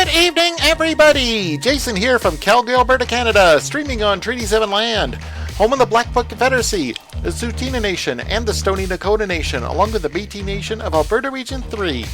Good evening, everybody! Jason here from Calgary, Alberta, Canada, streaming on Treaty 7 land, home of the Blackfoot Confederacy, the Tsuu Nation, and the Stoney Nakoda Nation, along with the Métis Nation of Alberta Region 3.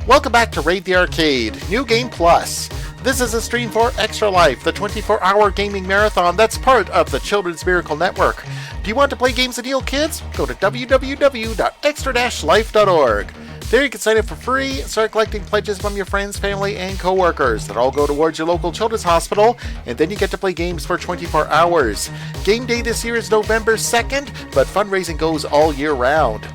Welcome back to Raid the Arcade, New Game Plus. This is a stream for Extra Life, the 24-hour gaming marathon that's part of the Children's Miracle Network. Do you want to play games with Neil Kids? Go to www.extra-life.org. There you can sign up for free and start collecting pledges from your friends, family, and co-workers that all go towards your local children's hospital, and then you get to play games for 24 hours. Game day this year is November 2nd, but fundraising goes all year round.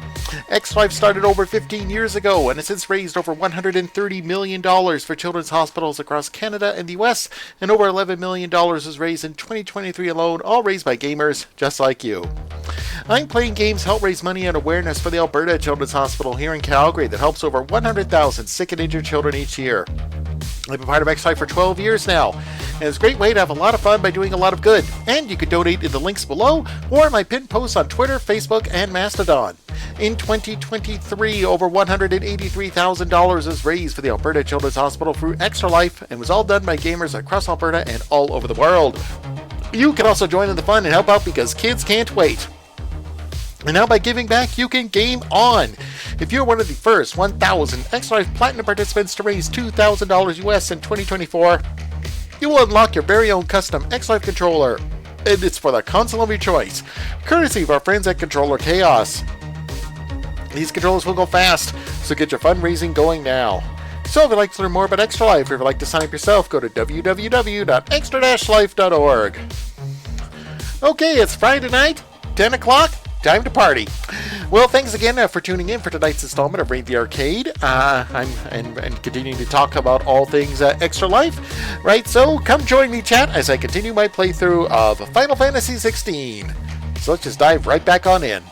X-Life started over 15 years ago and has since raised over $130 million for children's hospitals across Canada and the US, and over $11 million was raised in 2023 alone, all raised by gamers just like you. I'm Playing Games help raise money and awareness for the Alberta Children's Hospital here in Calgary that helps over 100,000 sick and injured children each year. I've been part of X-Life for 12 years now, and it's a great way to have a lot of fun by doing a lot of good. And you can donate in the links below or in my pinned posts on Twitter, Facebook, and Mastodon. In 2023, over $183,000 was raised for the Alberta Children's Hospital through Extra Life, and was all done by gamers across Alberta and all over the world. You can also join in the fun and help out because kids can't wait. And now by giving back, you can game on. If you're one of the first 1,000 Extra Life Platinum participants to raise $2,000 US in 2024, you will unlock your very own custom Extra Life controller. And it's for the console of your choice, courtesy of our friends at Controller Chaos. These controllers will go fast, so get your fundraising going now. So if you'd like to learn more about Extra Life, or if you'd like to sign up yourself, go to www.extra-life.org. Okay, it's Friday night, 10 o'clock. Time to party. Well, thanks again for tuning in for tonight's installment of Raid the Arcade. I'm continuing to talk about all things Extra Life, right? So come join me, chat, as I continue my playthrough of Final Fantasy XVI. So let's just dive right back on in.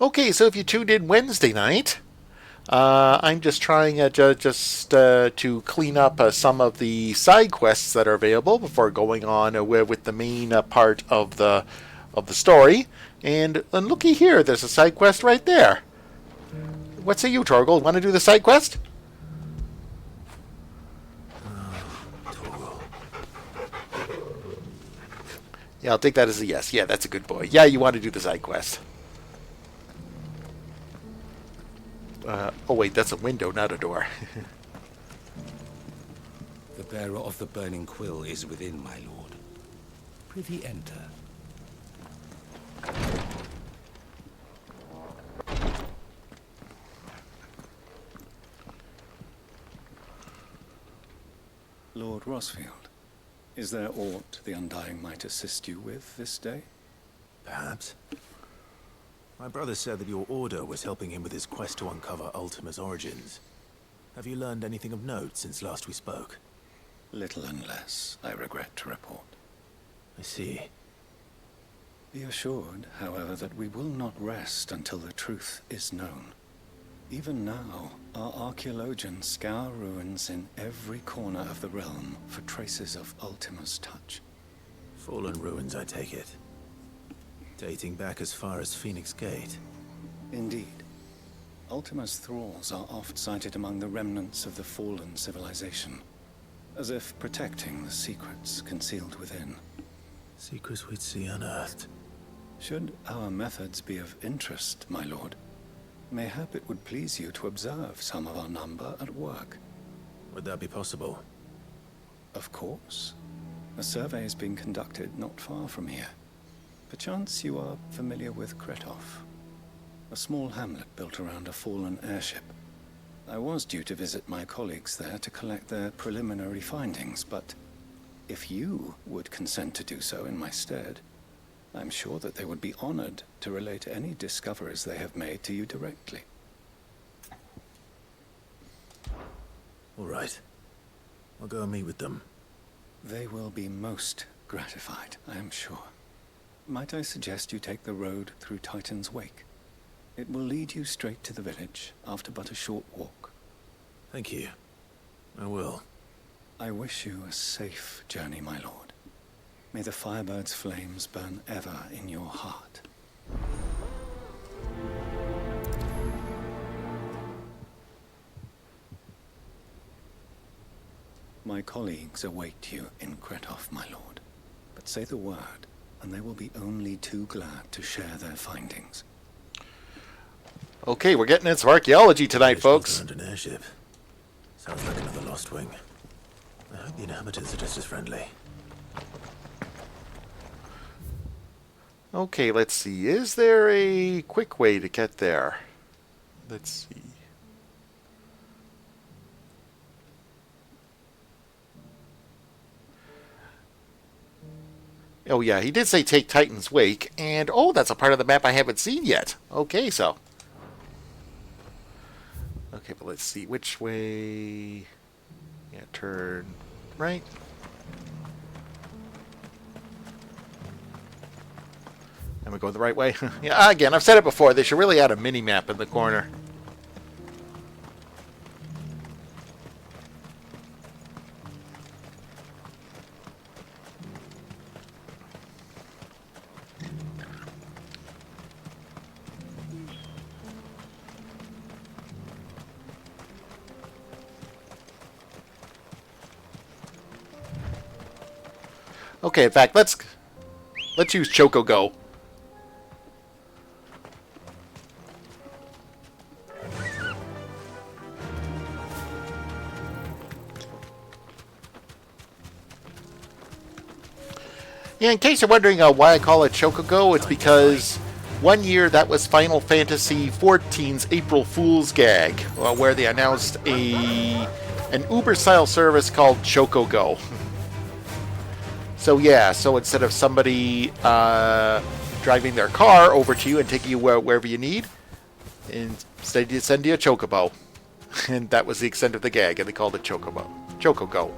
Okay, so if you tuned in Wednesday night, I'm just trying to clean up some of the side quests that are available before going on with the main part of the story. And looky here, there's a side quest right there. What say you, Torgal? Want to do the side quest? Yeah, I'll take that as a yes. Yeah, that's a good boy. Yeah, you want to do the side quest. Oh wait, that's a window, not a door. The bearer of the burning quill is within, my lord. Prithee enter. Lord Rosfield, is there aught the Undying might assist you with this day? Perhaps. My brother said that your order was helping him with his quest to uncover Ultima's origins. Have you learned anything of note since last we spoke? Little and less, I regret to report. I see. Be assured, however, that we will not rest until the truth is known. Even now, our archaeologians scour ruins in every corner of the realm for traces of Ultima's touch. Fallen ruins, I take it. Dating back as far as Phoenix Gate. Indeed. Ultima's thralls are oft sighted among the remnants of the fallen civilization, as if protecting the secrets concealed within. Secrets we'd see unearthed. Should our methods be of interest, my lord, mayhap it would please you to observe some of our number at work. Would that be possible? Of course. A survey is being conducted not far from here. Perchance you are familiar with Kretov, a small hamlet built around a fallen airship. I was due to visit my colleagues there to collect their preliminary findings, but if you would consent to do so in my stead, I'm sure that they would be honored to relate any discoveries they have made to you directly. All right. I'll go and meet with them. They will be most gratified, I am sure. Might I suggest you take the road through Titan's Wake? It will lead you straight to the village after but a short walk. Thank you. I will. I wish you a safe journey, my lord. May the Firebird's flames burn ever in your heart. My colleagues await you in Kretov, my lord. But say the word, and they will be only too glad to share their findings. Okay, we're getting into some archaeology tonight, folks. An airship. Sounds like another lost wing. I hope the inhabitants are just as friendly. Okay, let's see. Is there a quick way to get there? Let's see. Oh yeah, he did say take Titan's Wake, and oh, that's a part of the map I haven't seen yet. Okay, so. Okay, but let's see, which way... Yeah, turn right. Am I going the right way? Yeah, again, I've said it before, they should really add a mini-map in the corner. Okay, in fact, let's use Choco Go. Yeah, in case you're wondering why I call it Chocogo, it's because one year that was Final Fantasy XIV's April Fool's gag, where they announced an Uber-style service called Chocogo. So yeah, so instead of somebody driving their car over to you and taking you wherever you need, instead you send you a Chocobo. And that was the extent of the gag, and they called it Chocobo. Chocogo.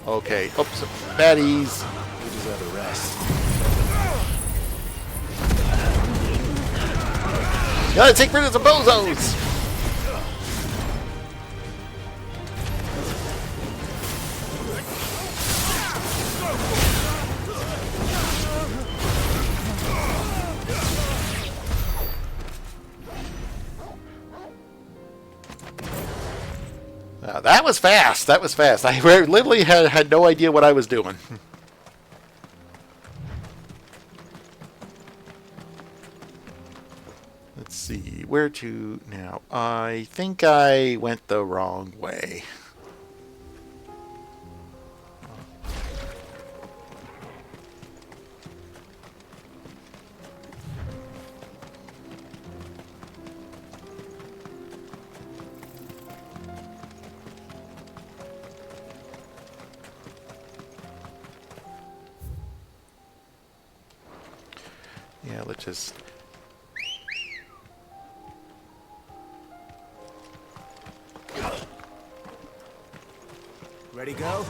Okay, oops, baddies. You deserve a rest. Gotta take rid of some bozos! That was fast. That was fast. I literally had no idea what I was doing. Let's see. Where to now? I think I went the wrong way. Yeah, let's just... Ready, go?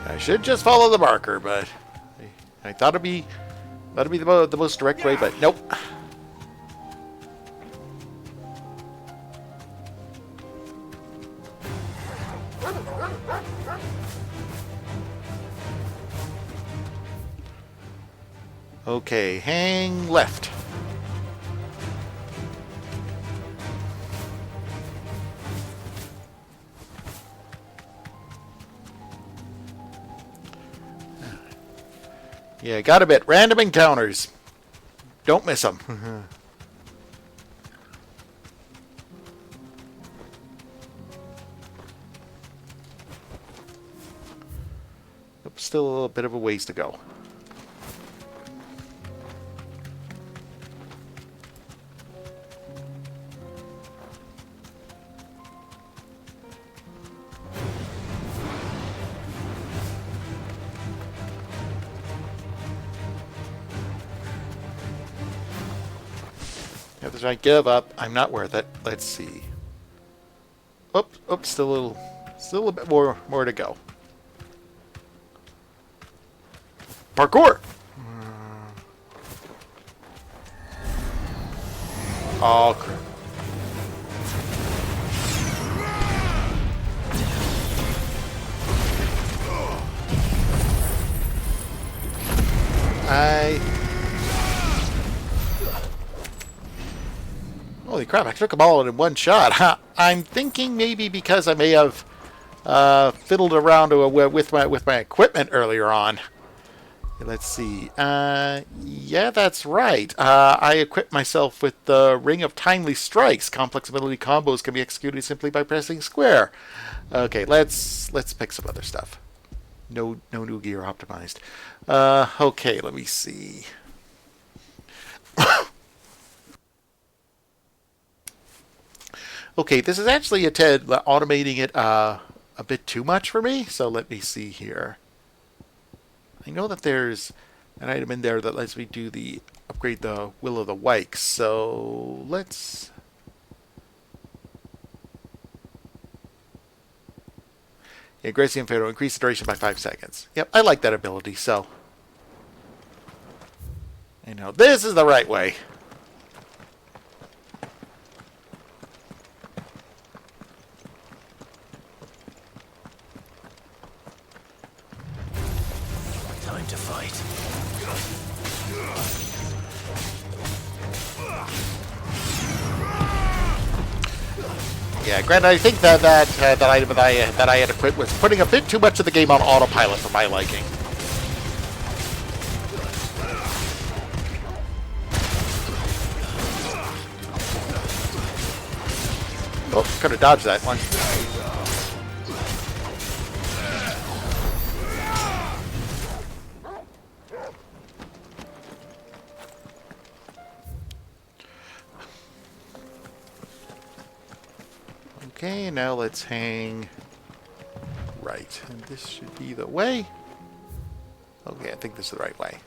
I should just follow the marker, but I thought that'd be the most direct way, but nope. Okay, hang left. Yeah, got a bit. Random encounters. Don't miss them. Still a little bit of a ways to go. If I give up, I'm not worth it. Let's see. Oops, still a bit more to go. Parkour! Oh, crap. Holy crap, I took them all in one shot. I'm thinking maybe because I may have fiddled around with my equipment earlier on. Let's see. Yeah, that's right. I equipped myself with the Ring of Timely Strikes. Complex ability combos can be executed simply by pressing square. Okay, let's pick some other stuff. No new gear optimized. Okay, let me see. Okay, this is actually a tad automating it a bit too much for me. So let me see here. I know that there's an item in there that lets me do the upgrade the Will of the Wike. So let's. Yeah, Gracie and Pharaoh increase the duration by 5 seconds. Yep, I like that ability. So I know this is the right way. Time to fight. Yeah, granted, I think that item that I had equipped was putting a bit too much of the game on autopilot for my liking. Oh, could have dodged that one. Okay, now let's hang right. And this should be the way. Okay, I think this is the right way.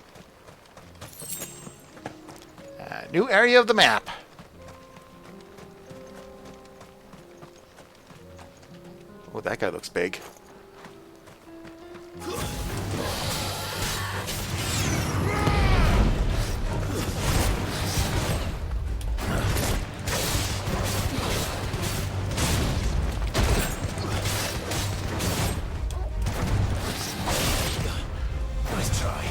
New area of the map. Oh, that guy looks big. Nice try.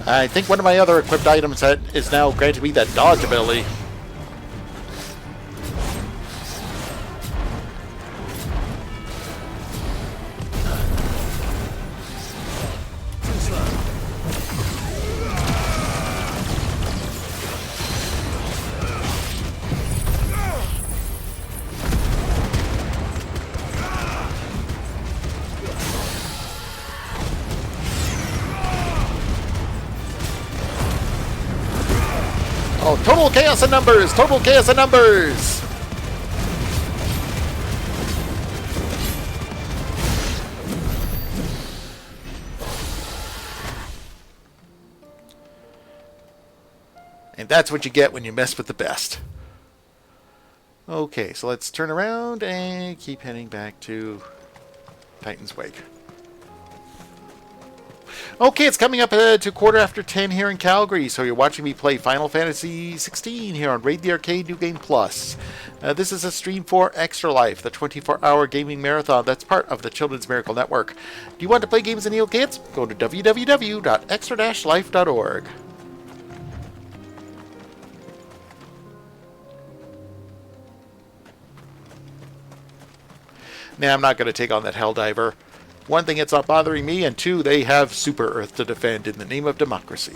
I think one of my other equipped items that is now granted me that dodge ability. Oh, total chaos in numbers! Total chaos in numbers! And that's what you get when you mess with the best. Okay, so let's turn around and keep heading back to Titan's Wake. Okay, it's coming up to 10:15 here in Calgary, so you're watching me play Final Fantasy XVI here on Raid the Arcade New Game Plus. This is a stream for Extra Life, the 24-hour gaming marathon that's part of the Children's Miracle Network. Do you want to play games and heal kids? Go to www.extra-life.org. Now, I'm not going to take on that Helldiver. One thing, it's not bothering me, and two, they have Super Earth to defend in the name of democracy.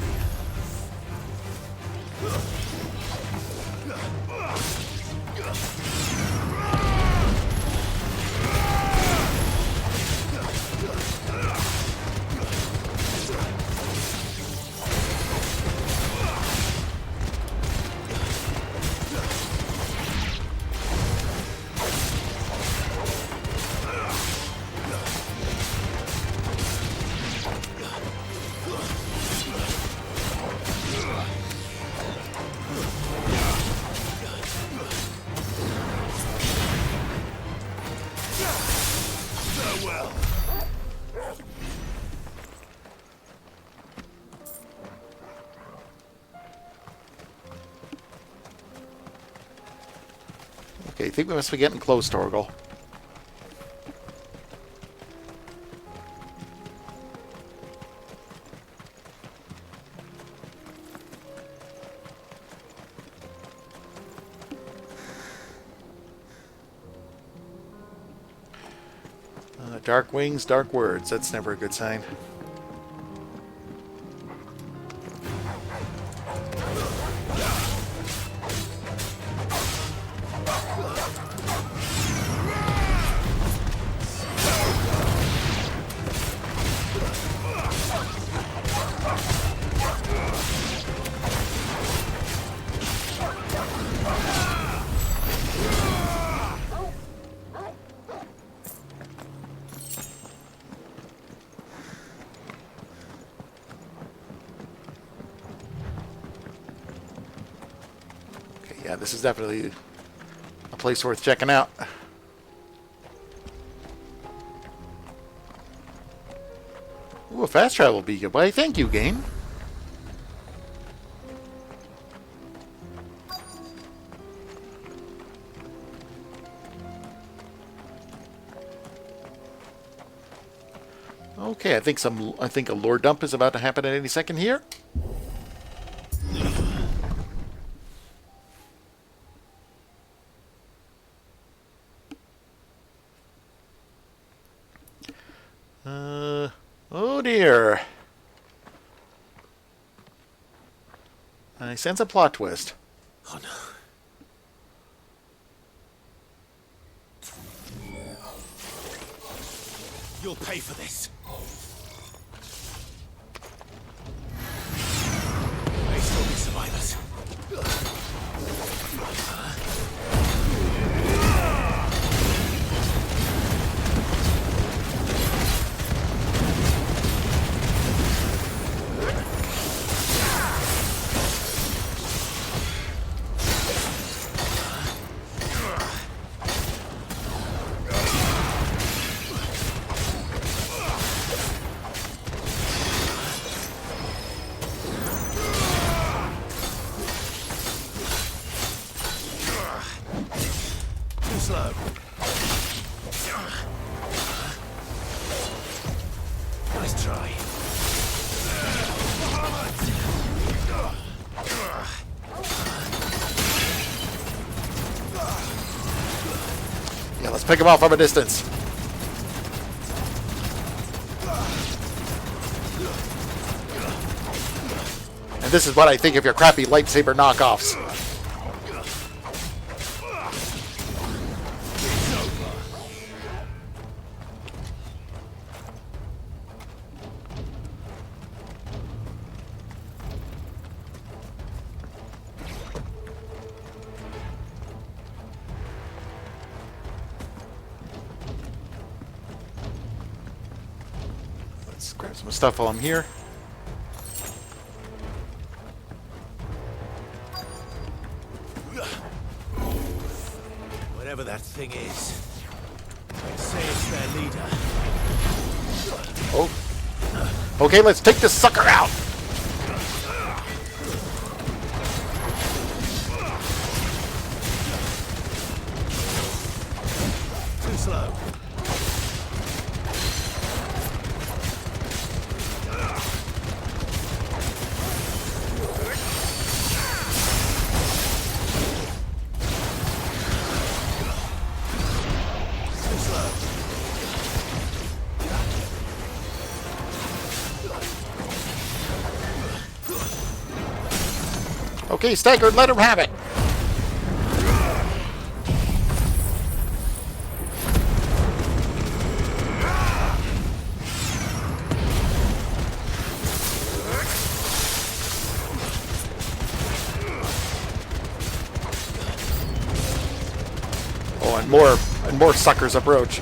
Okay, I think we must be getting close, Torgal. Dark wings, dark words. That's never a good sign. Yeah, this is definitely a place worth checking out. Ooh, a fast travel beacon. Why, thank you, game. Okay, I think a lore dump is about to happen at any second here. Oh dear. I sense a plot twist. Oh no. You'll pay for this. May still be survivors. Slow. Nice try. Yeah, let's pick him off from a distance. And this is what I think of your crappy lightsaber knockoffs. Let's grab some stuff while I'm here. Whatever that thing is, I'd say it's their leader. Oh. Okay, let's take this sucker out. Too slow. Okay, Staggered, let him have it. Oh, and more suckers approach.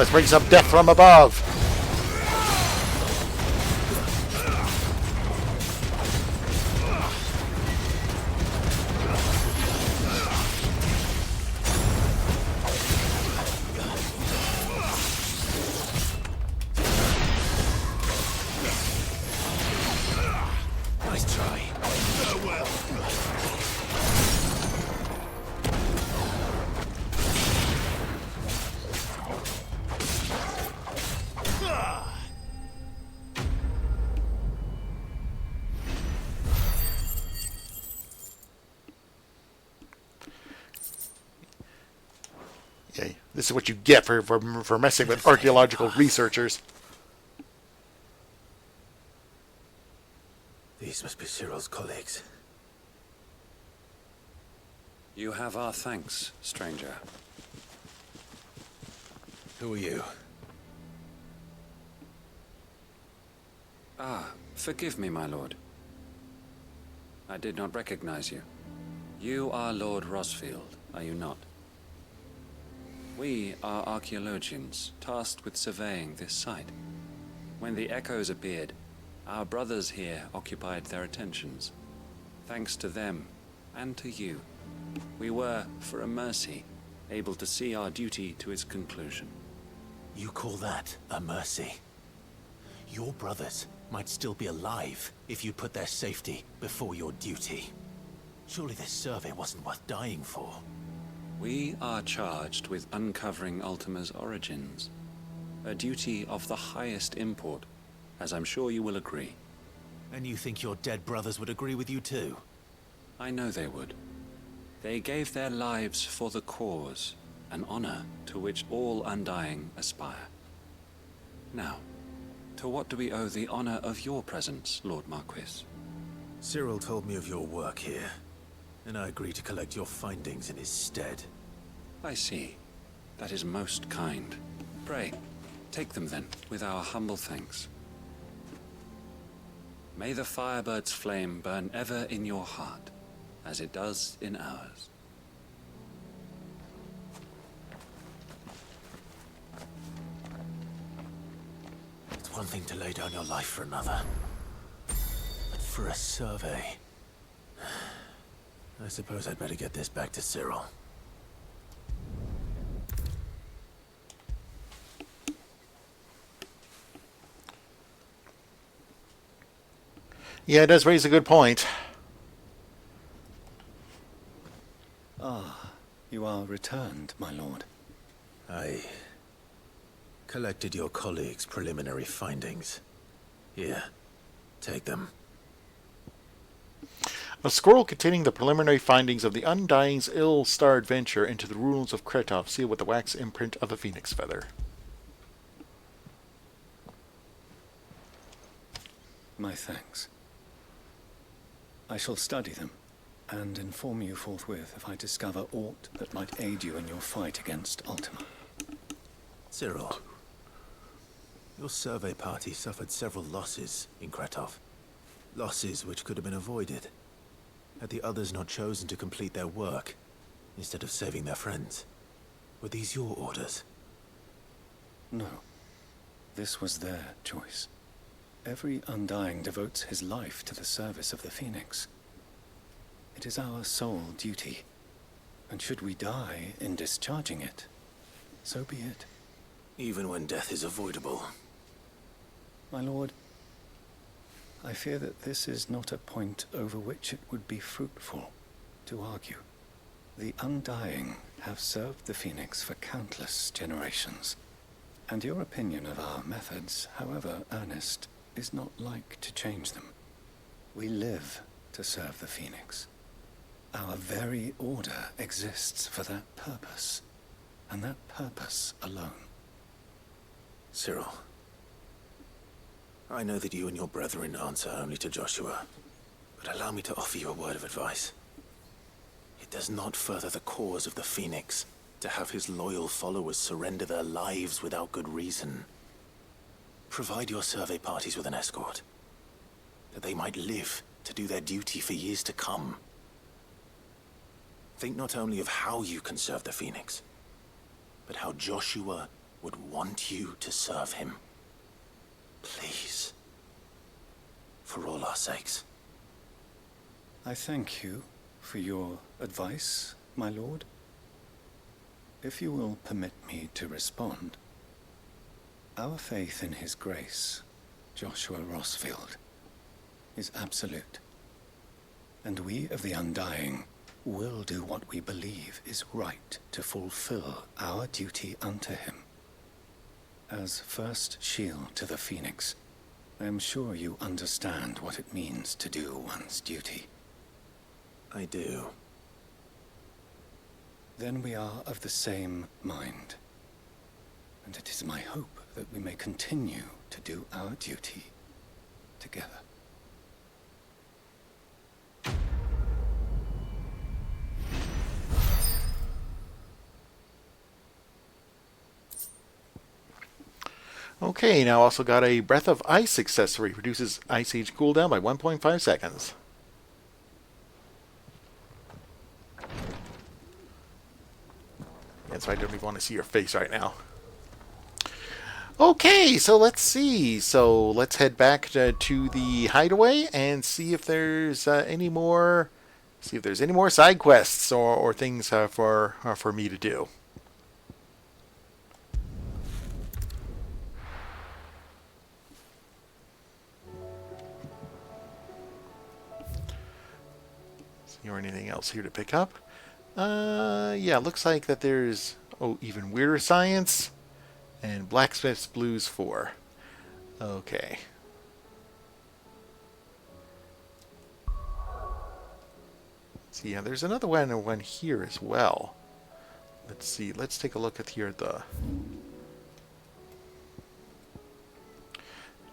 Let's bring some death from above. Nice try. Yeah, this is what you get for messing with archaeological researchers. These must be Cyril's colleagues. You have our thanks, stranger. Who are you? Forgive me, my lord. I did not recognize you. You are Lord Rosfield, are you not? We are archaeologians, tasked with surveying this site. When the echoes appeared, our brothers here occupied their attentions. Thanks to them, and to you, we were, for a mercy, able to see our duty to its conclusion. You call that a mercy? Your brothers might still be alive if you put their safety before your duty. Surely this survey wasn't worth dying for. We are charged with uncovering Ultima's origins, a duty of the highest import, as I'm sure you will agree. And you think your dead brothers would agree with you too? I know they would. They gave their lives for the cause, an honor to which all Undying aspire. Now, to what do we owe the honor of your presence, Lord Marquis? Cyril told me of your work here, and I agreed to collect your findings in his stead. I see. That is most kind. Pray, take them then, with our humble thanks. May the Firebird's flame burn ever in your heart, as it does in ours. It's one thing to lay down your life for another, but for a survey... I suppose I'd better get this back to Cyril. Yeah, it does raise a good point. You are returned, my lord. I collected your colleagues' preliminary findings. Here, take them. A scroll containing the preliminary findings of the Undying's ill-starred venture into the ruins of Kretov, sealed with the wax imprint of a phoenix feather. My thanks. I shall study them, and inform you forthwith if I discover aught that might aid you in your fight against Ultima. Cyril, your survey party suffered several losses in Kretov. Losses which could have been avoided, had the others not chosen to complete their work, instead of saving their friends. Were these your orders? No. This was their choice. Every Undying devotes his life to the service of the Phoenix. It is our sole duty, and should we die in discharging it, so be it. Even when death is avoidable. My lord, I fear that this is not a point over which it would be fruitful to argue. The Undying have served the Phoenix for countless generations, and your opinion of our methods, however earnest, is not like to change them. We live to serve the Phoenix. Our very order exists for that purpose, and that purpose alone. Cyril, I know that you and your brethren answer only to Joshua, but allow me to offer you a word of advice. It does not further the cause of the Phoenix to have his loyal followers surrender their lives without good reason. Provide your survey parties with an escort, that they might live to do their duty for years to come. Think not only of how you can serve the Phoenix, but how Joshua would want you to serve him. Please. For all our sakes. I thank you for your advice, my lord. If you will permit me to respond, our faith in his grace, Joshua Rossfield, is absolute. And we of the Undying will do what we believe is right to fulfill our duty unto him. As first shield to the Phoenix, I am sure you understand what it means to do one's duty. I do. Then we are of the same mind. And it is my hope that we may continue to do our duty together. Okay, now also got a Breath of Ice accessory. Reduces Ice Age cooldown by 1.5 seconds. And so I don't even want to see your face right now. Okay, so let's see. So let's head back to the hideaway and see if there's any more. See if there's any more side quests or things for me to do. Or anything else here to pick up? Yeah, looks like that there's even weirder science and Blacksmith's Blues 4. Okay. See, yeah, there's another one here as well. Let's see. Let's take a look at here at the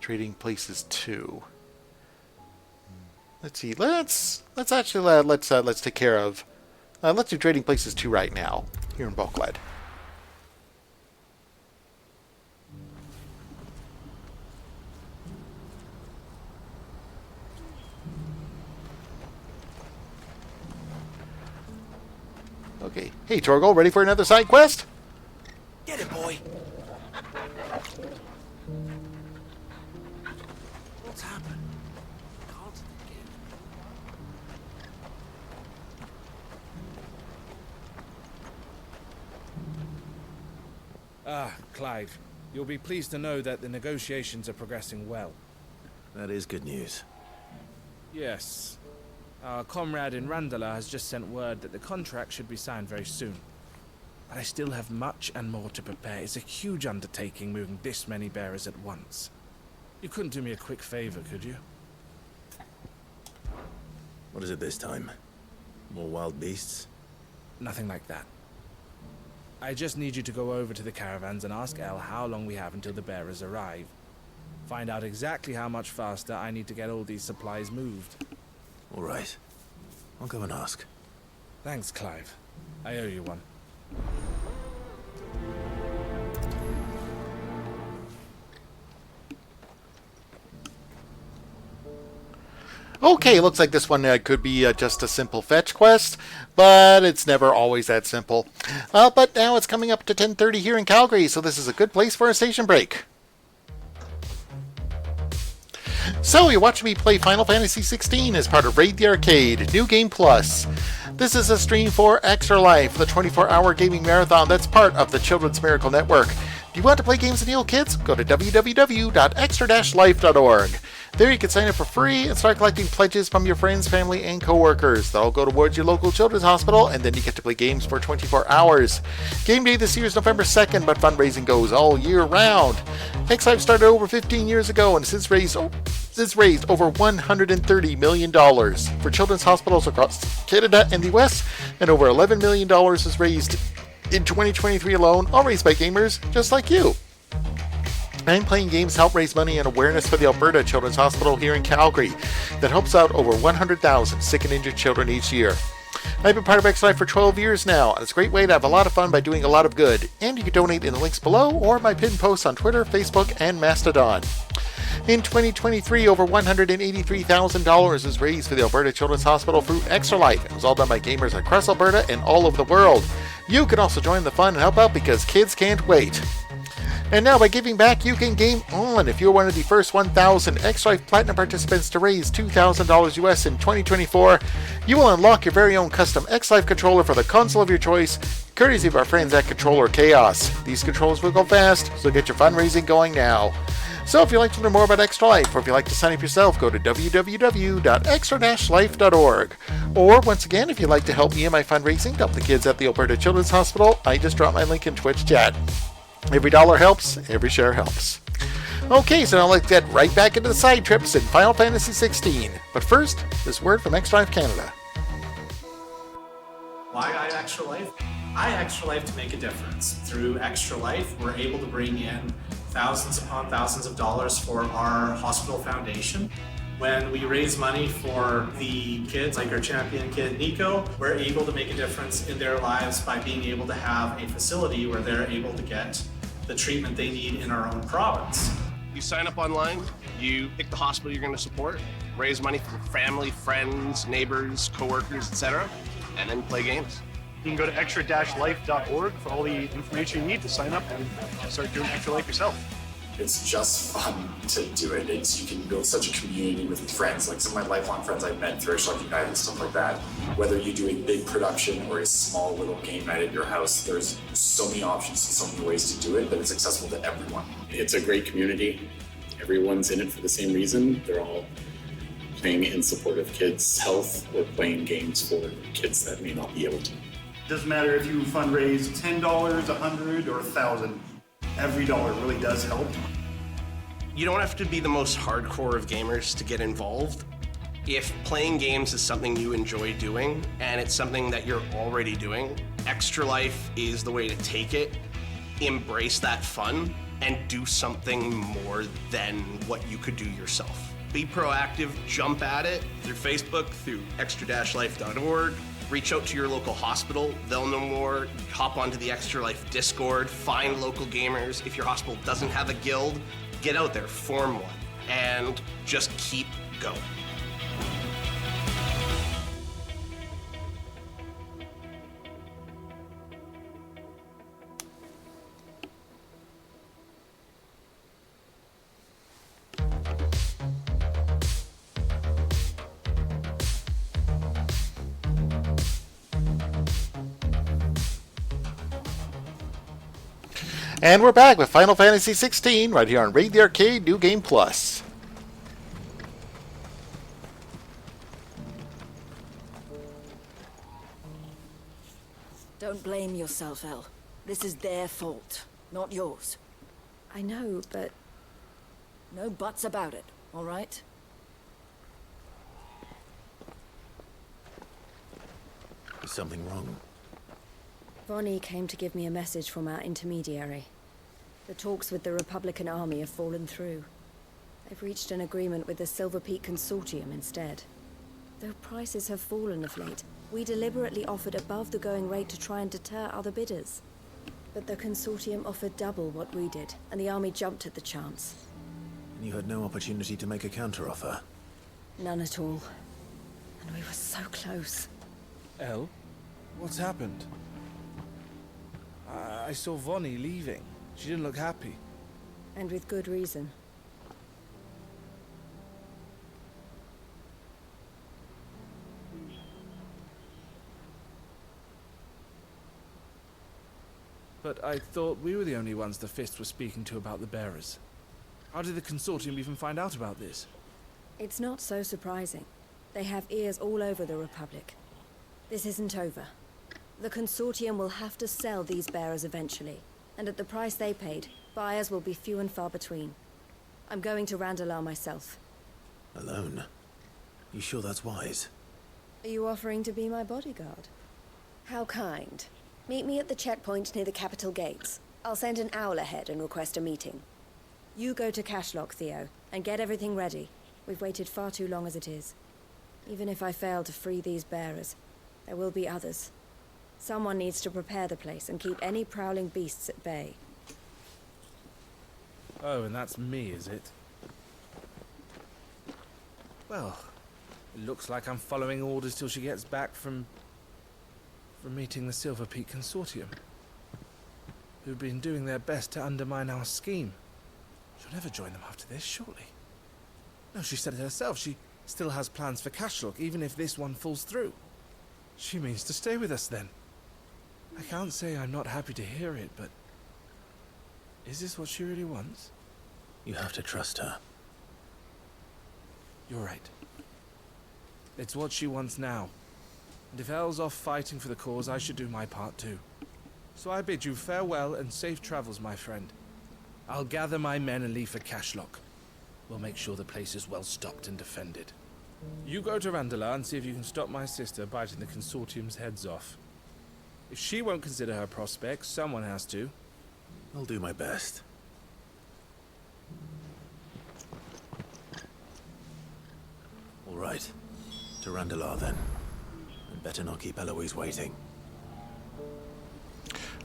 Trading Places 2. Let's see. Let's actually let's take care of. Let's do Trading Places 2 right now here in Bulklead. Okay. Hey, Torgal, ready for another side quest? Get it, boy! What's happened? Ah, Clive. You'll be pleased to know that the negotiations are progressing well. That is good news. Yes. Our comrade in Randala has just sent word that the contract should be signed very soon. But I still have much and more to prepare. It's a huge undertaking moving this many bearers at once. You couldn't do me a quick favor, could you? What is it this time? More wild beasts? Nothing like that. I just need you to go over to the caravans and ask El how long we have until the bearers arrive. Find out exactly how much faster I need to get all these supplies moved. All right. I'll go and ask. Thanks, Clive. I owe you one. Okay, looks like this one could be just a simple fetch quest, but it's never always that simple. But now it's coming up to 10:30 here in Calgary, so this is a good place for a station break. So you're watching me play Final Fantasy XVI as part of Raid the Arcade, New Game Plus. This is a stream for Extra Life, the 24-hour gaming marathon that's part of the Children's Miracle Network. Do you want to play games and heal kids? Go to www.extra-life.org. There you can sign up for free and start collecting pledges from your friends, family, and coworkers. That'll go towards your local children's hospital, and then you get to play games for 24 hours. Game day this year is November 2nd, but fundraising goes all year round. X-Life started over 15 years ago and has raised over $130 million for children's hospitals across Canada and the US, and over $11 million was raised in 2023 alone, all raised by gamers just like you. I'm playing games to help raise money and awareness for the Alberta Children's Hospital here in Calgary that helps out over 100,000 sick and injured children each year. I've been part of X-Life for 12 years now, and it's a great way to have a lot of fun by doing a lot of good. And you can donate in the links below or my pinned posts on Twitter, Facebook, and Mastodon. In 2023, over $183,000 was raised for the Alberta Children's Hospital through Extra Life. It was all done by gamers across Alberta and all over the world. You can also join the fun and help out because kids can't wait. And now, by giving back, you can game on. If you're one of the first 1,000 Extra Life Platinum participants to raise $2,000 US in 2024, you will unlock your very own custom X-Life controller for the console of your choice, courtesy of our friends at Controller Chaos. These controllers will go fast, so get your fundraising going now. So if you'd like to learn more about Extra Life, or if you'd like to sign up yourself, go to www.extra-life.org. Or, once again, if you'd like to help me in my fundraising to help the kids at the Alberta Children's Hospital, I just dropped my link in Twitch chat. Every dollar helps, every share helps. Okay, so now let's get right back into the side trips in Final Fantasy XVI. But first, this word from Extra Life Canada. Why I Extra Life? I Extra Life to make a difference. Through Extra Life, we're able to bring in thousands upon thousands of dollars for our hospital foundation. When we raise money for the kids, like our champion kid Nico, we're able to make a difference in their lives by being able to have a facility where they're able to get the treatment they need in our own province. You sign up online, you pick the hospital you're going to support, raise money for family, friends, neighbors, coworkers, etc., and then play games. You can go to extra-life.org for all the information you need to sign up and start doing Extra Life yourself. It's just fun to do it. You can build such a community with friends, like some of my lifelong friends I've met through Extra Life United and stuff like that. Whether you do a big production or a small little game night at your house, there's so many options and so many ways to do it that it's accessible to everyone. It's a great community. Everyone's in it for the same reason. They're all playing in support of kids' health or playing games for kids that may not be able to. Doesn't matter if you fundraise $10, $100, or $1,000. Every dollar really does help. You don't have to be the most hardcore of gamers to get involved. If playing games is something you enjoy doing, and it's something that you're already doing, Extra Life is the way to take it, embrace that fun, and do something more than what you could do yourself. Be proactive, jump at it through Facebook, through extra-life.org. Reach out to your local hospital, they'll know more. Hop onto the Extra Life Discord, find local gamers. If your hospital doesn't have a guild, get out there, form one, and just keep going. And we're back with Final Fantasy XVI right here on Raid the Arcade New Game Plus. Don't blame yourself, El. This is their fault, not yours. I know, but... No buts about it, all right? Is something wrong? Bonnie came to give me a message from our intermediary. The talks with the Republican Army have fallen through. They've reached an agreement with the Silver Peak Consortium instead. Though prices have fallen of late, we deliberately offered above the going rate to try and deter other bidders. But the Consortium offered double what we did, and the Army jumped at the chance. And you had no opportunity to make a counteroffer? None at all. And we were so close. El, what's happened? I saw Vonnie leaving. She didn't look happy. And with good reason. But I thought we were the only ones the Fist was speaking to about the bearers. How did the Consortium even find out about this? It's not so surprising. They have ears all over the Republic. This isn't over. The Consortium will have to sell these bearers eventually, and at the price they paid, buyers will be few and far between. I'm going to Randalar myself. Alone? You sure that's wise? Are you offering to be my bodyguard? How kind. Meet me at the checkpoint near the capital gates. I'll send an owl ahead and request a meeting. You go to Cashlock, Theo, and get everything ready. We've waited far too long as it is. Even if I fail to free these bearers, there will be others. Someone needs to prepare the place and keep any prowling beasts at bay. Oh, and that's me, is it? Well, it looks like I'm following orders till she gets back from meeting the Silver Peak Consortium. who've been doing their best to undermine our scheme. She'll never join them after this, surely. No, she said it herself. She still has plans for Cashlock, even if this one falls through. She means to stay with us then. I can't say I'm not happy to hear it, but... is this what she really wants? You have to trust her. You're right. It's what she wants now. And if Elle's off fighting for the cause, I should do my part too. So I bid you farewell and safe travels, my friend. I'll gather my men and leave for Cashlock. We'll make sure the place is well stocked and defended. You go to Randala and see if you can stop my sister biting the consortium's heads off. If she won't consider her prospects, someone has to. I'll do my best. All right. To Randala then. And better not keep Eloise waiting.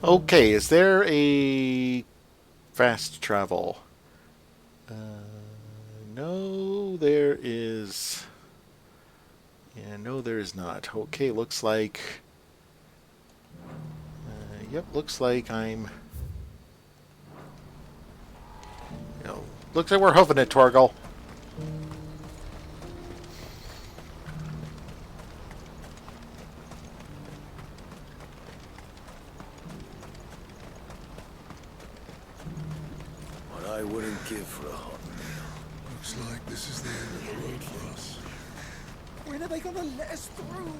Okay, is there a fast travel? No, there is. Yeah, no, there is not. Okay, looks like... yep, looks like I'm... You know, looks like we're hoofing it, Torgal. What I wouldn't give for a hot meal. Looks like this is the end of the road for us. When are they gonna let us through?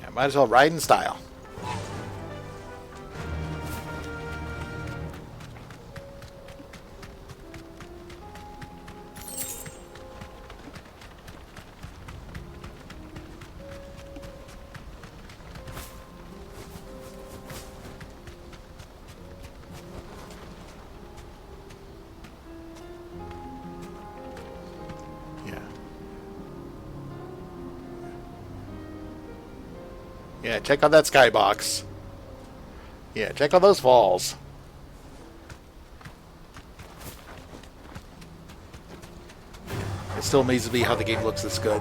Yeah, might as well ride in style. Yeah, check out that skybox. Yeah, check out those falls. It still amazes me how the game looks this good.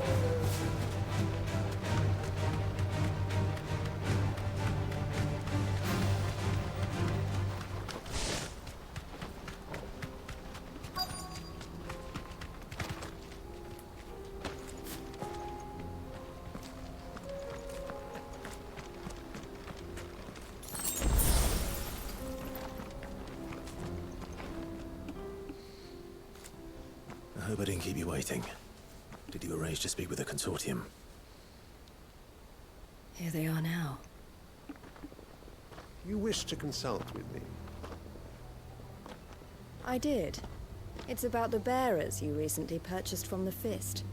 I hope I didn't keep you waiting. Did you arrange to speak with the consortium? Here they are now. You wish to consult with me? I did. It's about the bearers you recently purchased from the Fist.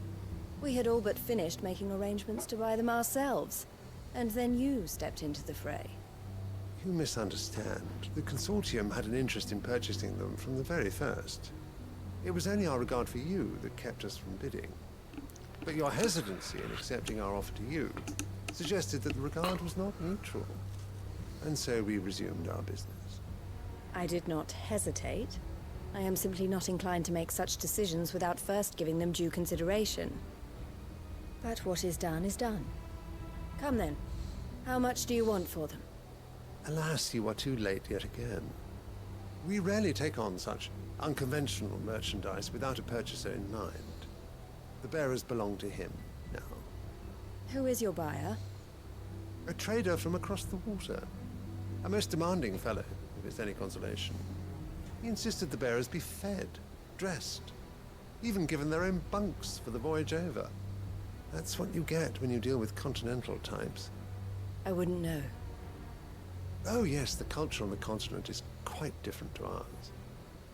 We had all but finished making arrangements to buy them ourselves, and then you stepped into the fray. You misunderstand. The consortium had an interest in purchasing them from the very first. It was only our regard for you that kept us from bidding. But your hesitancy in accepting our offer to you suggested that the regard was not mutual. And so we resumed our business. I did not hesitate. I am simply not inclined to make such decisions without first giving them due consideration. But what is done is done. Come then. How much do you want for them? Alas, you are too late yet again. We rarely take on such unconventional merchandise without a purchaser in mind. The bearers belong to him now. Who is your buyer? A trader from across the water. A most demanding fellow, if it's any consolation. He insisted the bearers be fed, dressed, even given their own bunks for the voyage over. That's what you get when you deal with continental types. I wouldn't know. Oh yes, the culture on the continent is quite different to ours.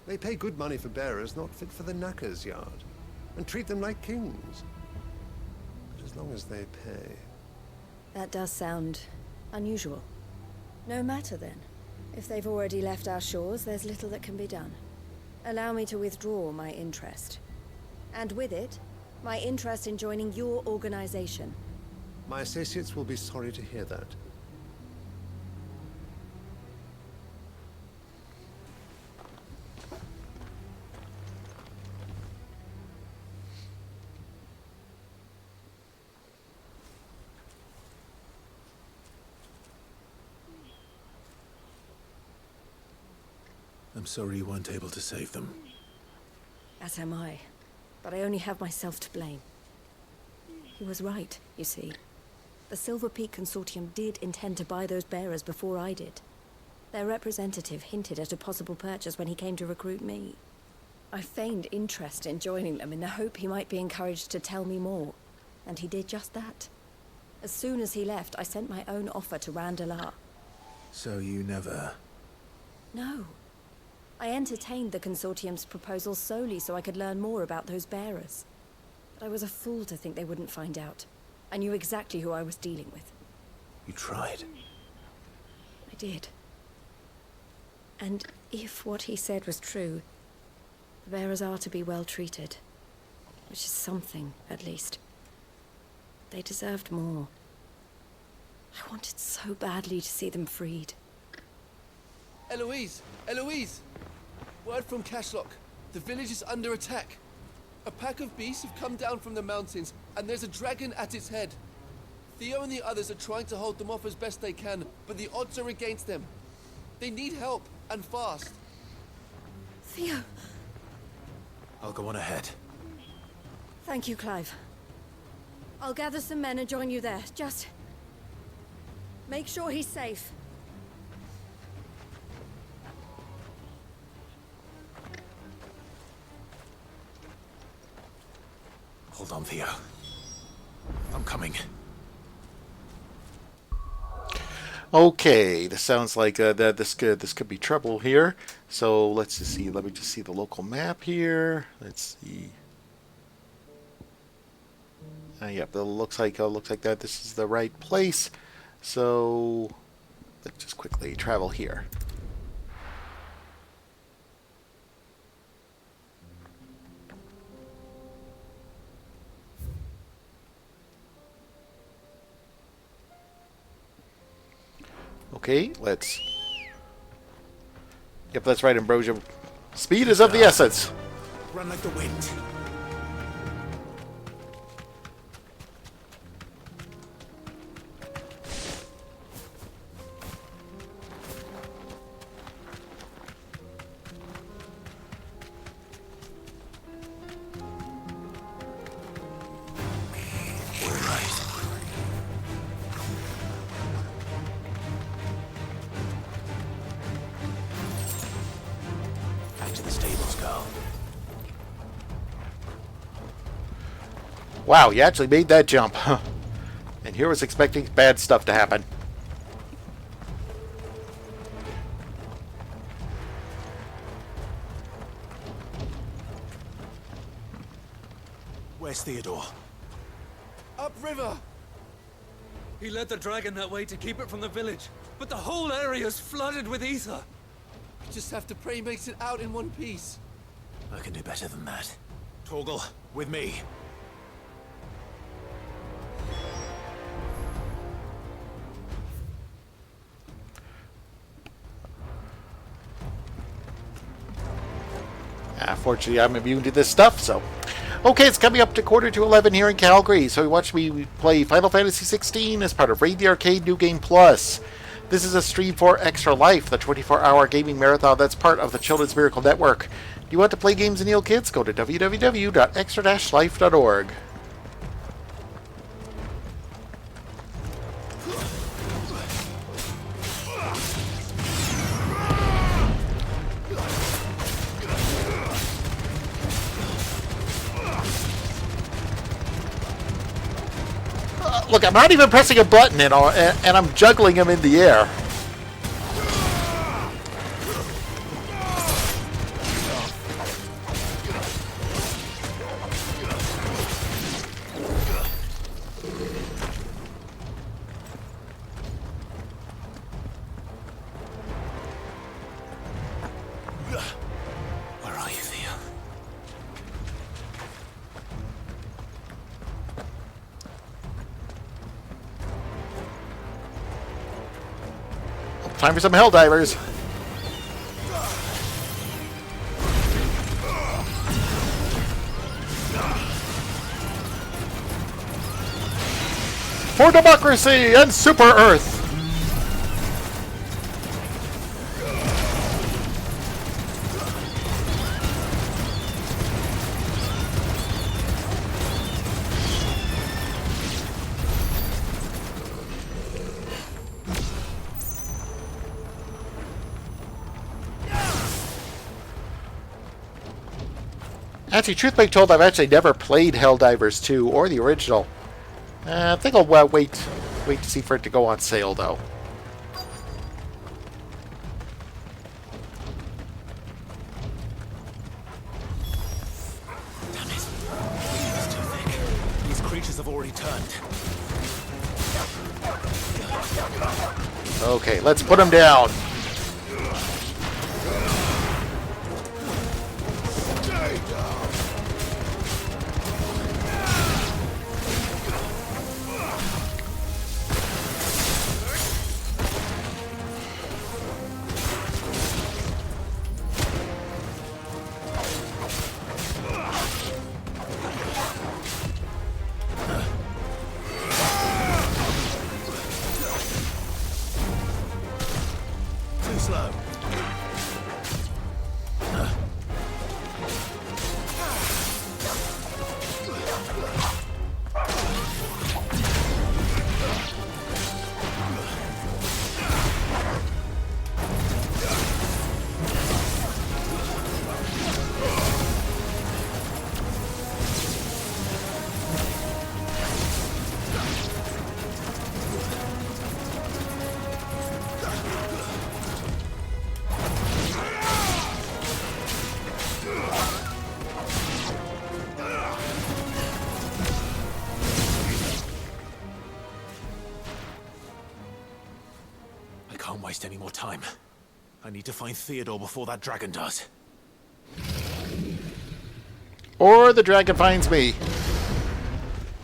They pay good money for bearers not fit for the knacker's yard, and treat them like kings. But as long as they pay... That does sound unusual. No matter then. If they've already left our shores, there's little that can be done. Allow me to withdraw my interest. And with it, my interest in joining your organization. My associates will be sorry to hear that. I'm sorry you weren't able to save them. As am I. But I only have myself to blame. He was right, you see. The Silver Peak Consortium did intend to buy those bearers before I did. Their representative hinted at a possible purchase when he came to recruit me. I feigned interest in joining them in the hope he might be encouraged to tell me more. And he did just that. As soon as he left, I sent my own offer to Randalar. So you never... No. I entertained the Consortium's proposal solely so I could learn more about those bearers. But I was a fool to think they wouldn't find out. I knew exactly who I was dealing with. You tried. I did. And if what he said was true, the bearers are to be well treated. Which is something, at least. They deserved more. I wanted so badly to see them freed. Eloise! Eloise! Word from Cashlock. The village is under attack. A pack of beasts have come down from the mountains, and there's a dragon at its head. Theo and the others are trying to hold them off as best they can, but the odds are against them. They need help, and fast. Theo! I'll go on ahead. Thank you, Clive. I'll gather some men and join you there. Just... make sure he's safe. Hold on, Theo. I'm coming. Okay, this sounds like this could be trouble here. So let's just see. Let me just see the local map here. Let's see. Yep, it looks like that this is the right place. So let's just quickly travel here. Okay, let's... Yep, that's right, Ambrosia. Speed is of the essence. Run like the wind. Wow, you actually made that jump. And here was expecting bad stuff to happen. Where's Theodore? Upriver! He led the dragon that way to keep it from the village, but the whole area is flooded with ether. We just have to pray he makes it out in one piece. I can do better than that. Torgal, with me. Fortunately, I'm immune to this stuff, so... Okay, it's coming up to 10:45 here in Calgary, so you watch me play Final Fantasy XVI as part of Raid the Arcade New Game Plus. This is a stream for Extra Life, the 24-hour gaming marathon that's part of the Children's Miracle Network. Do you want to play games and heal kids? Go to www.extra-life.org. Look, I'm not even pressing a button and I'm juggling them in the air. Where are you, Theo? Time for some Helldivers. For democracy and Super Earth. Actually, truth be told, I've actually never played Helldivers 2 or the original. I think I'll wait to see for it to go on sale, though. Damn it. It's too thick. These creatures have already turned. Okay, let's put them down. Too slow. I can't waste any more time. I need to find Theodore before that dragon does. Or the dragon finds me.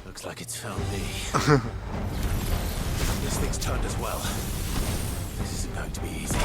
Looks like it's found me. This thing's turned as well. This isn't going to be easy.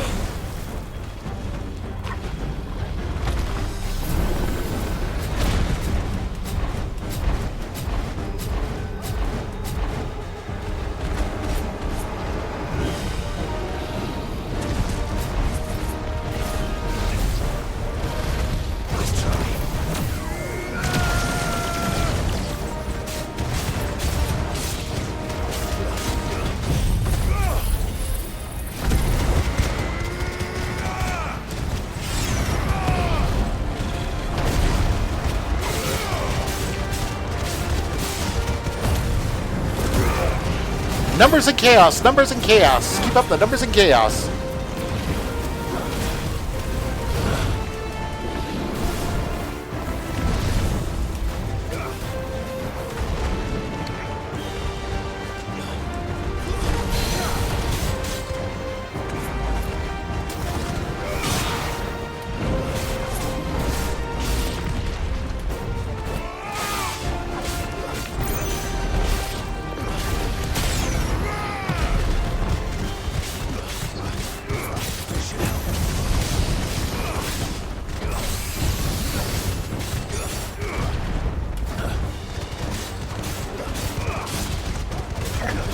Numbers and chaos, numbers and chaos. Keep up the numbers and chaos.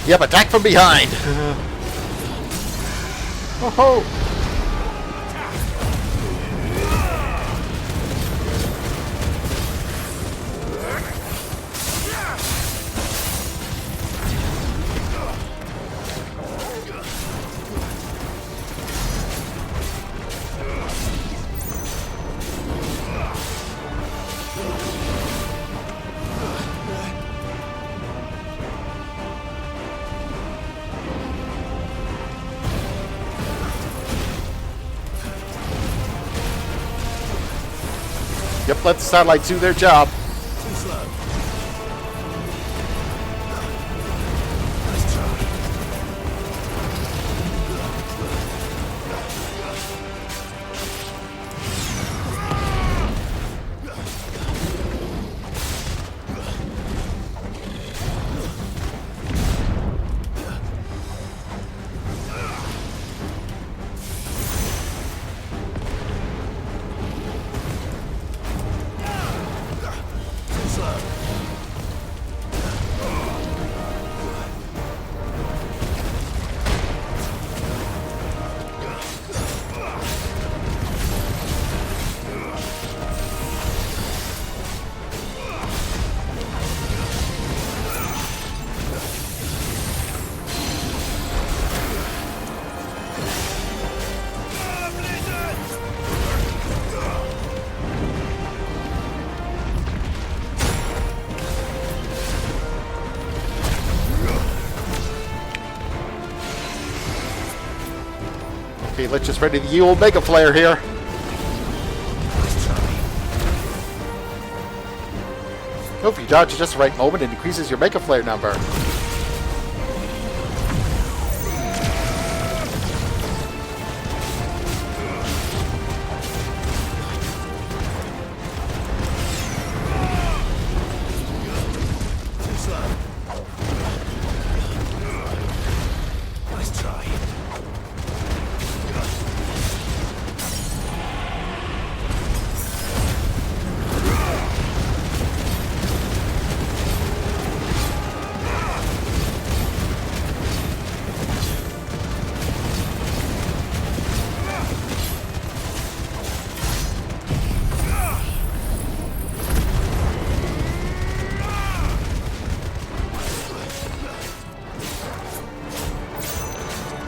Yep, attack from behind. Oh ho! Yep, let the satellites do their job. Too slow. Okay, let's just ready the old Mega Flare here. If you dodge at just the right moment, it increases your Mega Flare number.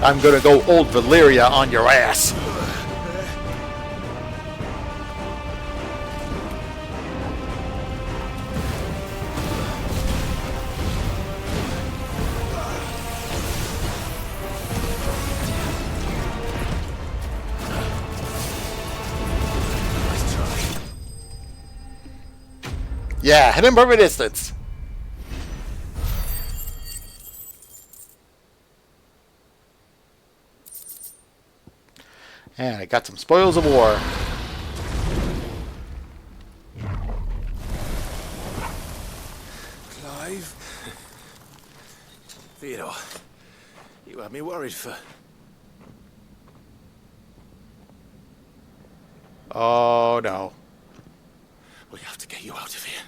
I'm gonna go old Valyria on your ass. Yeah, hit him from a distance. And I got some spoils of war. Clive? Theodore, you had me worried for... Oh, no. We have to get you out of here.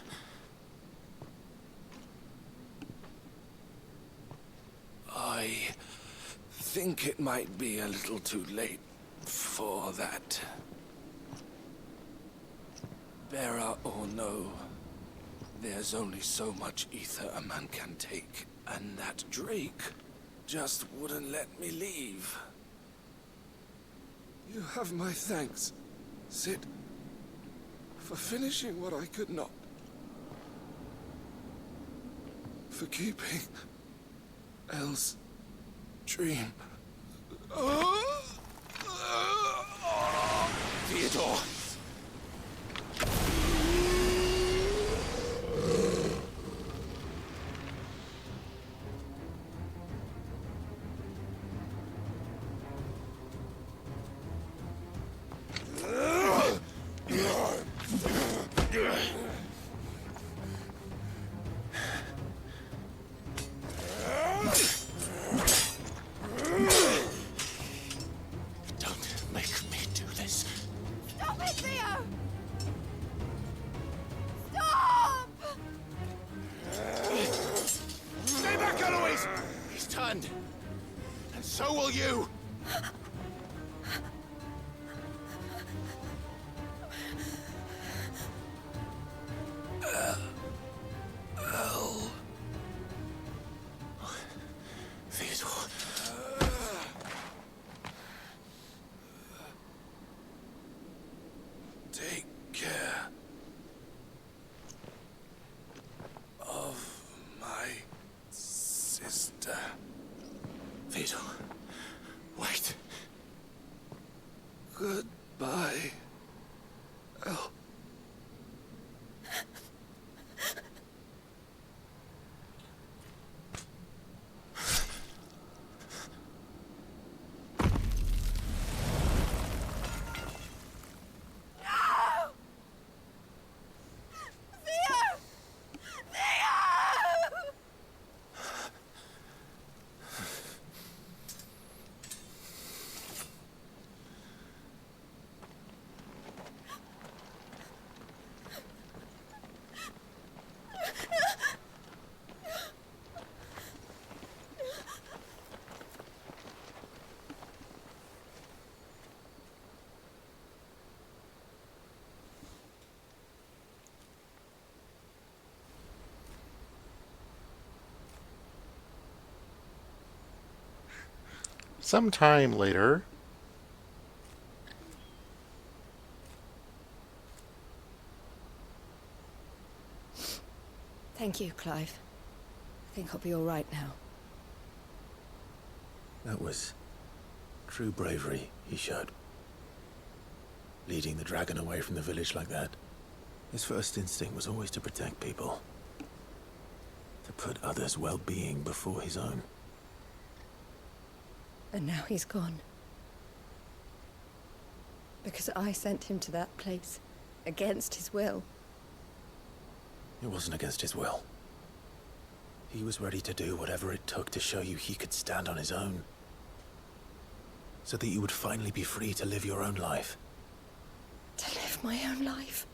I think it might be a little too late for that. Bearer or no, there's only so much ether a man can take, and that Drake just wouldn't let me leave. You have my thanks, Sid, for finishing what I could not. For keeping Elle's dream. Theodore! So will you! Theodore. Take care of my sister. Theodore. Wait. Goodbye, Elle. Sometime later. Thank you, Clive. I think I'll be all right now. That was true bravery. He showed. Leading the dragon away from the village like that. His first instinct was always to protect people. To put others' well-being before his own. And now he's gone. Because I sent him to that place, against his will. It wasn't against his will. He was ready to do whatever it took to show you he could stand on his own. So that you would finally be free to live your own life. To live my own life?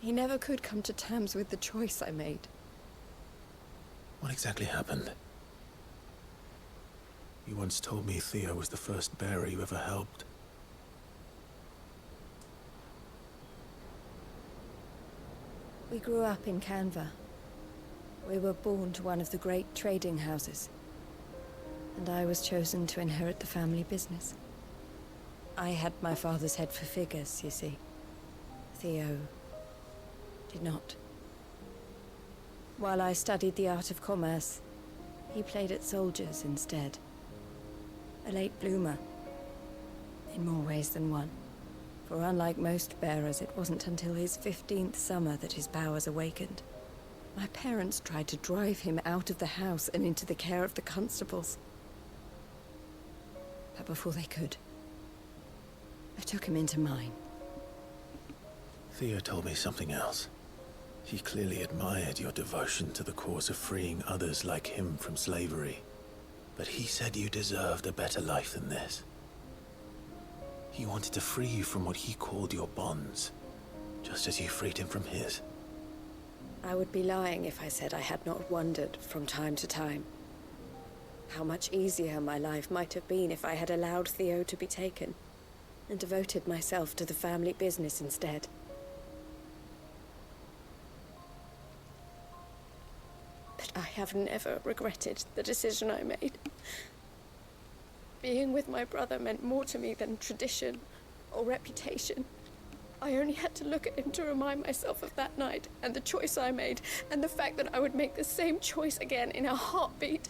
He never could come to terms with the choice I made. What exactly happened? You once told me Theo was the first bearer you ever helped. We grew up in Canva. We were born to one of the great trading houses. And I was chosen to inherit the family business. I had my father's head for figures, you see. Theo did not. While I studied the art of commerce, he played at soldiers instead. A late bloomer. In more ways than one. For unlike most bearers, it wasn't until his 15th summer that his powers awakened. My parents tried to drive him out of the house and into the care of the constables. But before they could, I took him into mine. Theo told me something else. He clearly admired your devotion to the cause of freeing others like him from slavery. But he said you deserved a better life than this. He wanted to free you from what he called your bonds, just as you freed him from his. I would be lying if I said I had not wondered from time to time how much easier my life might have been if I had allowed Theo to be taken and devoted myself to the family business instead. But I have never regretted the decision I made. Being with my brother meant more to me than tradition or reputation. I only had to look at him to remind myself of that night and the choice I made and the fact that I would make the same choice again in a heartbeat.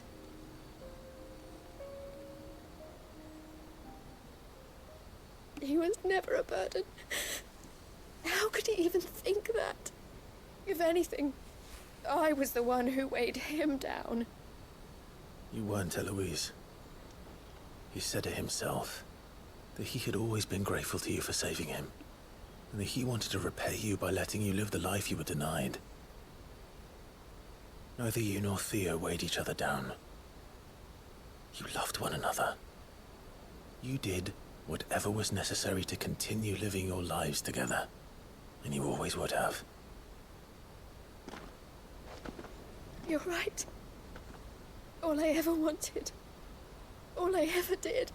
He was never a burden. How could he even think that? If anything, I was the one who weighed him down. You weren't, Eloise. He said it himself, that he had always been grateful to you for saving him, and that he wanted to repay you by letting you live the life you were denied. Neither you nor Theo weighed each other down. You loved one another. You did whatever was necessary to continue living your lives together, and you always would have. You're right. All I ever wanted, all I ever did,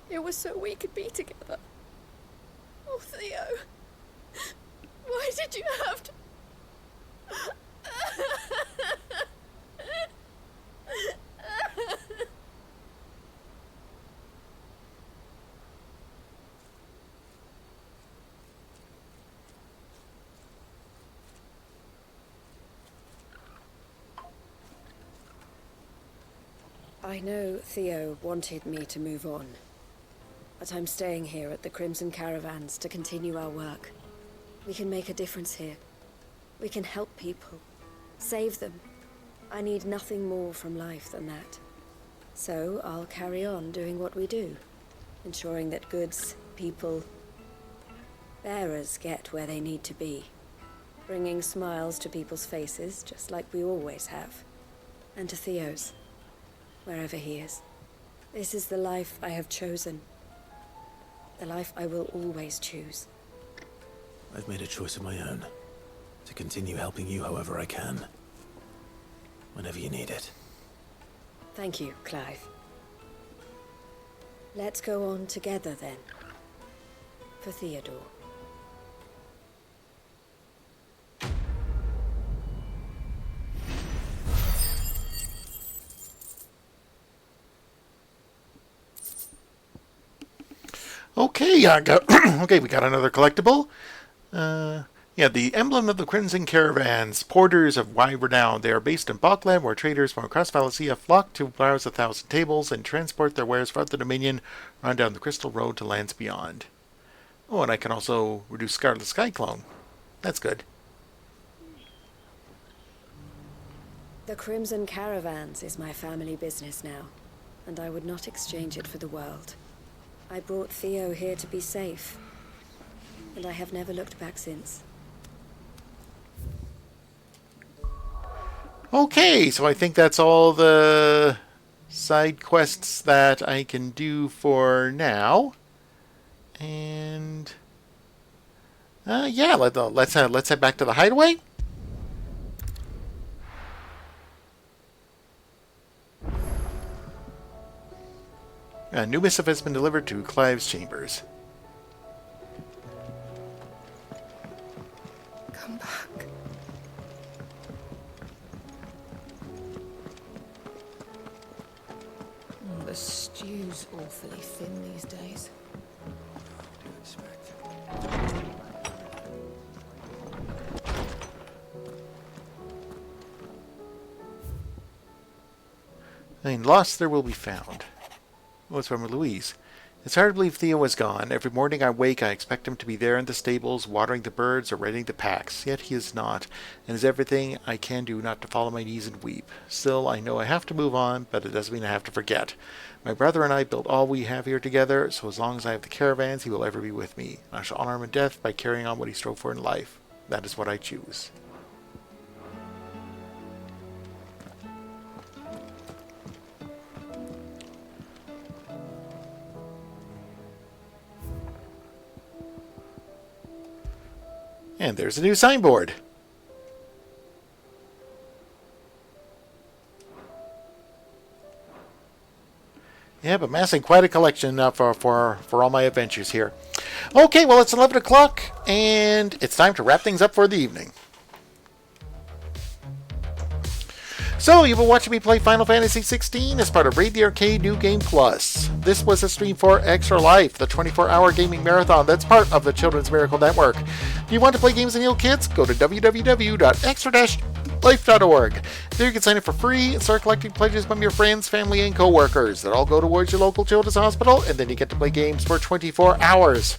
it was so we could be together. Oh, Theo, why did you have to... I know Theo wanted me to move on, but I'm staying here at the Crimson Caravans to continue our work. We can make a difference here. We can help people, save them. I need nothing more from life than that. So I'll carry on doing what we do, ensuring that goods, people, bearers get where they need to be, bringing smiles to people's faces just like we always have, and to Theo's. Wherever he is. This is the life I have chosen. The life I will always choose. I've made a choice of my own. To continue helping you however I can. Whenever you need it. Thank you, Clive. Let's go on together then. For Theodore. Okay, okay, we got another collectible. Yeah, the emblem of the Crimson Caravans, porters of wide renown. They are based in Bokland, where traders from across Valencia flock to browse 1,000 tables and transport their wares throughout the Dominion, run down the Crystal Road to lands beyond. Oh, and I can also reduce Scarlet Sky Clone. That's good. The Crimson Caravans is my family business now, and I would not exchange it for the world. I brought Theo here to be safe, and I have never looked back since. Okay, so I think that's all the side quests that I can do for now. And yeah, let's head back to the hideaway. A new missive has been delivered to Clive's chambers. Come back. The stew's awfully thin these days. I mean, lost there will be found. What's wrong with Louise? It's hard to believe Theo is gone. Every morning I wake, I expect him to be there in the stables, watering the birds or readying the packs. Yet he is not, and is everything I can do not to fall on my knees and weep. Still, I know I have to move on, but it doesn't mean I have to forget. My brother and I built all we have here together, so as long as I have the caravans, he will ever be with me. I shall honor him in death by carrying on what he strove for in life. That is what I choose. And there's a new signboard. Yeah, but amassing quite a collection for all my adventures here. Okay, well, it's 11 o'clock, and it's time to wrap things up for the evening. So, you've been watching me play Final Fantasy XVI as part of Raid the Arcade New Game Plus. This was a stream for Extra Life, the 24-hour gaming marathon that's part of the Children's Miracle Network. If you want to play games and heal kids, go to www.extra-life.org. There you can sign up for free and start collecting pledges from your friends, family, and co-workers that all go towards your local children's hospital, and then you get to play games for 24 hours.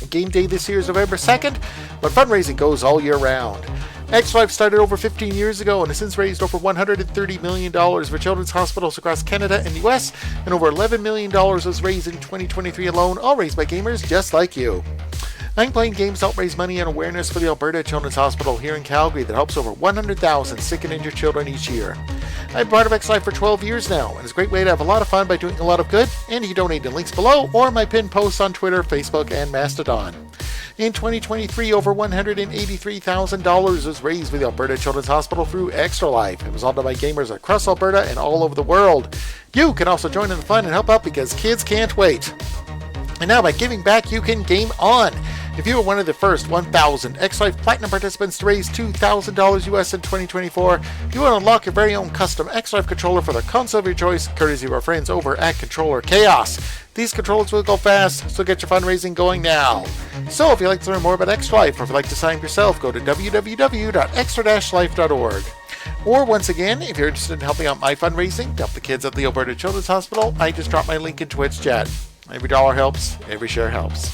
Game day this year is November 2nd, but fundraising goes all year round. Extra Life started over 15 years ago and has since raised over $130 million for children's hospitals across Canada and the US, and over $11 million was raised in 2023 alone, all raised by gamers just like you. I'm playing games to help raise money and awareness for the Alberta Children's Hospital here in Calgary that helps over 100,000 sick and injured children each year. I've been part of X Life for 12 years now, and it's a great way to have a lot of fun by doing a lot of good, and you can donate in links below or my pinned posts on Twitter, Facebook, and Mastodon. In 2023, over $183,000 was raised for the Alberta Children's Hospital through Extra Life. It was all done by gamers across Alberta and all over the world. You can also join in the fun and help out because kids can't wait. And now by giving back, you can game on. If you were one of the first 1,000 X-Life Platinum participants to raise $2,000 US in 2024, you will unlock your very own custom X-Life controller for the console of your choice, courtesy of our friends over at Controller Chaos. These controllers will go fast, so get your fundraising going now. So if you'd like to learn more about X-Life, or if you'd like to sign up yourself, go to www.extra-life.org. Or once again, if you're interested in helping out my fundraising to help the kids at the Alberta Children's Hospital, I just dropped my link in Twitch chat. Every dollar helps, every share helps.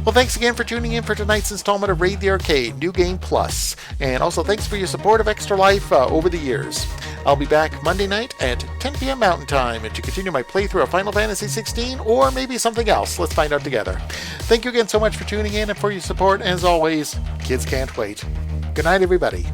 Well, thanks again for tuning in for tonight's installment of Raid the Arcade New Game Plus. And also thanks for your support of Extra Life over the years. I'll be back Monday night at 10 p.m. Mountain Time to continue my playthrough of Final Fantasy XVI, or maybe something else. Let's find out together. Thank you again so much for tuning in and for your support. As always, kids can't wait. Good night, everybody.